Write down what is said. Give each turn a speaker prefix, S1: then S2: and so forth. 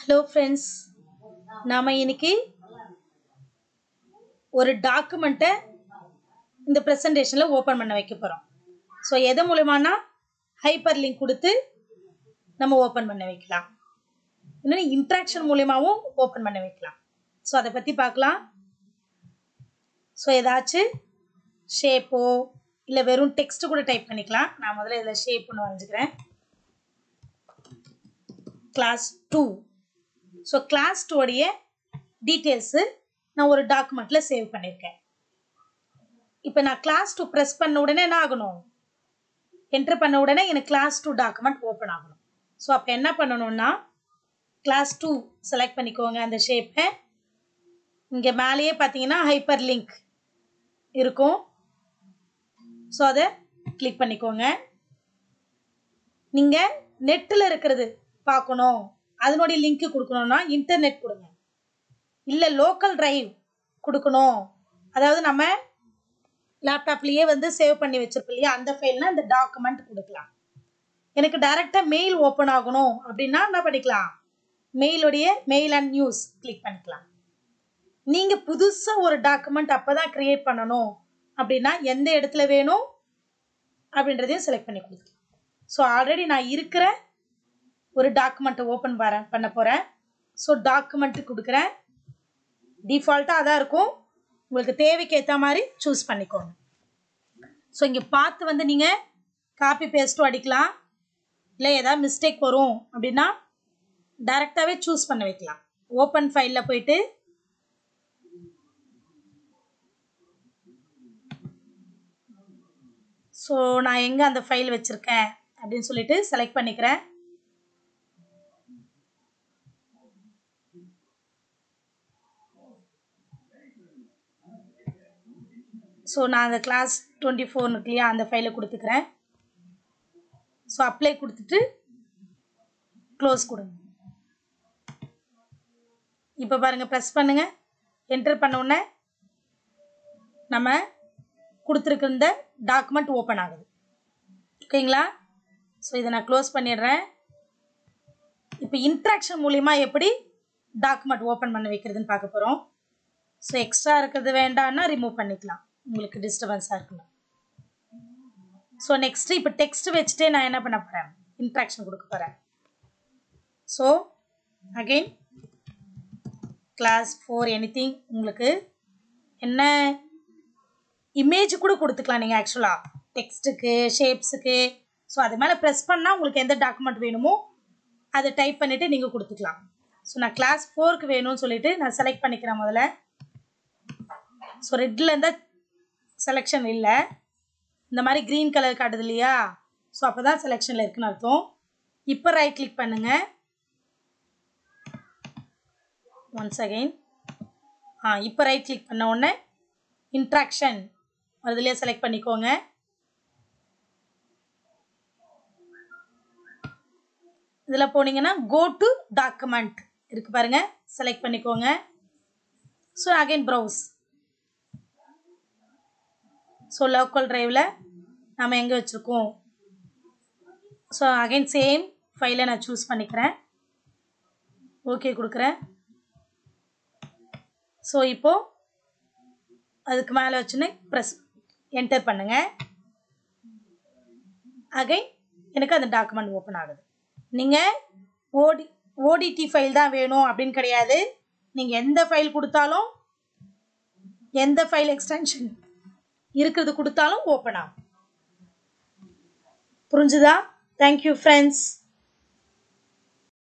S1: Hello friends, நாம இன்னைக்கு ஒரு டாக்குமெண்ட்டை இந்த பிரசன்டேஷன்ல ஓபன் பண்ண வைக்க போறோம். ஸோ எது மூலமானா ஹைப்பர் லிங்க் கொடுத்து நம்ம ஓபன் பண்ண வைக்கலாம். இன்னும் இன்ட்ராக்ஷன் மூலமாவும் ஓபன் பண்ண வைக்கலாம். ஸோ அதை பத்தி பார்க்கலாம். ஸோ ஏதாச்சும் ஷேப்போ இல்லை வெறும் டெக்ஸ்ட் கூட டைப் பண்ணிக்கலாம். நான் முதல்ல இதில் ஷேப்னு வரைஞ்சிக்கிறேன். கிளாஸ் 2. ஸோ கிளாஸ் 2 உடைய டீட்டெயில்ஸு நான் ஒரு டாக்குமெண்ட்டில் சேவ் பண்ணியிருக்கேன். இப்போ நான் கிளாஸ் 2 ப்ரெஸ் பண்ண உடனே என்ன ஆகணும்? என்ட்ரு பண்ண உடனே எனக்கு கிளாஸ் 2 டாக்குமெண்ட் ஓப்பன் ஆகணும். ஸோ அப்போ என்ன பண்ணணும்னா கிளாஸ் 2 செலக்ட் பண்ணிக்கோங்க. அந்த ஷேப்பை இங்கே மேலேயே பார்த்தீங்கன்னா ஹைப்பர் லிங்க் இருக்கும். ஸோ அதை கிளிக் பண்ணிக்கோங்க. நீங்கள் நெட்டில் இருக்கிறது பார்க்கணும், அதனுடைய லிங்க் கொடுக்கணும்னா இன்டர்நெட் கொடுங்க. இல்லை லோக்கல் டிரைவ் கொடுக்கணும், அதாவது நம்ம லேப்டாப்லேயே சேவ் பண்ணி வச்சிருப்போம் இல்லையா, அந்த ஃபைல்னா இந்த டாக்குமெண்ட் கொடுக்கலாம். எனக்கு டைரெக்டாக மெயில் ஓப்பன் ஆகணும் அப்படின்னா என்ன பண்ணிக்கலாம், மெயிலுடைய மெயில் அண்ட் நியூஸ் கிளிக் பண்ணிக்கலாம். நீங்கள் புதுசாக ஒரு டாக்குமெண்ட் அப்போ தான் க்ரியேட் பண்ணணும் அப்படின்னா எந்த இடத்துல வேணும் அப்படின்றதையும் செலக்ட் பண்ணி கொடுக்கலாம். ஸோ ஆல்ரெடி நான் இருக்கிற ஒரு டாக்குமெண்ட்டை ஓப்பன் பண்ண போகிறேன். ஸோ டாக்குமெண்ட்டு கொடுக்குறேன். டிஃபால்ட்டாக அதான் இருக்கும், உங்களுக்கு தேவைக்கு ஏற்ற மாதிரி சூஸ் பண்ணிக்கோங்க. ஸோ இங்கே பார்த்து நீங்கள் காப்பி பேஸ்ட்டும் அடிக்கலாம். இல்லை ஏதாவது மிஸ்டேக் வரும் அப்படின்னா டைரெக்டாகவே சூஸ் பண்ண வைக்கலாம். ஓப்பன் ஃபைலில் போயிட்டு ஸோ நான் எங்கே அந்த ஃபைல் வச்சுருக்கேன் அப்படின்னு சொல்லிட்டு செலக்ட் பண்ணிக்கிறேன். ஸோ நான் அந்த கிளாஸ் 24 இருக்கு இல்லையா, அந்த ஃபைலை கொடுத்துக்கிறேன். ஸோ அப்ளை கொடுத்துட்டு க்ளோஸ் கொடுங்க. இப்போ பாருங்கள், ப்ரெஸ் பண்ணுங்கள். என்டர் பண்ண உடனே நம்ம கொடுத்துருக்க இந்த டாக்குமெண்ட் ஓப்பன் ஆகுது. ஓகேங்களா? ஸோ இதை நான் க்ளோஸ் பண்ணிடுறேன். இப்போ இன்ட்ராக்ஷன் மூலிமா எப்படி டாக்குமெண்ட் ஓப்பன் பண்ண வைக்கிறதுன்னு பார்க்க போகிறோம். ஸோ எக்ஸ்ட்ரா இருக்கிறது வேண்டாம்னா ரிமூவ் பண்ணிக்கலாம், உங்களுக்கு டிஸ்டர்பன்ஸாக இருக்கலாம். ஸோ நெக்ஸ்ட்டு இப்போ டெக்ஸ்ட் வச்சுட்டே நான் என்ன பண்ண போகிறேன், இன்ட்ராக்ஷன் கொடுக்க போகிறேன். ஸோ அகெயின் கிளாஸ் 4 எனிதிங், உங்களுக்கு என்ன இமேஜ் கூட கொடுத்துக்கலாம் நீங்கள் ஆக்சுவலாக டெக்ஸ்ட்டுக்கு ஷேப்ஸுக்கு. ஸோ அது மேலே ப்ரெஸ் பண்ணால் உங்களுக்கு எந்த டாக்குமெண்ட் வேணுமோ அதை டைப் பண்ணிவிட்டு நீங்கள் கொடுத்துக்கலாம். ஸோ நான் கிளாஸ் 4க்கு வேணும்னு சொல்லிட்டு நான் செலக்ட் பண்ணிக்கிறேன் முதல்ல. ஸோ ரெட்டில் இருந்தால் செலெக்ஷன் இல்லை, இந்த மாதிரி க்ரீன் கலர் காட்டுது இல்லையா, ஸோ அப்போ தான் செலெக்ஷனில் இருக்குன்னு அர்த்தம். இப்போ ரைட் கிளிக் பண்ணுங்கள். ஒன்ஸ் அகெயின் இப்போ ரைட் கிளிக் பண்ண உடனே இன்ட்ராக்ஷன் அதுலேயே செலக்ட் பண்ணிக்கோங்க. இதில் போனீங்கன்னா கோ டு டாக்குமெண்ட் இருக்குது பாருங்கள், செலக்ட் பண்ணிக்கோங்க. So again browse. So local ட்ரைவில் நம்ம எங்கே வச்சுருக்கோம். ஸோ அகெயின் சேம் ஃபைலை நான் சூஸ் பண்ணிக்கிறேன், ஓகே கொடுக்குறேன். ஸோ இப்போது அதுக்கு மேலே வச்சுன்னு ப்ரெஸ் என்டர் பண்ணுங்கள். அகெயின் எனக்கு அந்த டாக்குமெண்ட் ஓப்பன் ஆகுது. நீங்கள் ஓடிடி ஃபைல் தான் வேணும் அப்படின்னு கிடையாது, நீங்கள் எந்த ஃபைல் கொடுத்தாலும் எந்த ஃபைல் எக்ஸ்டென்ஷன் இருக்கிறது கொடுத்தாலும் ஓப்பன் ஆகும். புரிஞ்சுதா? Thank you friends.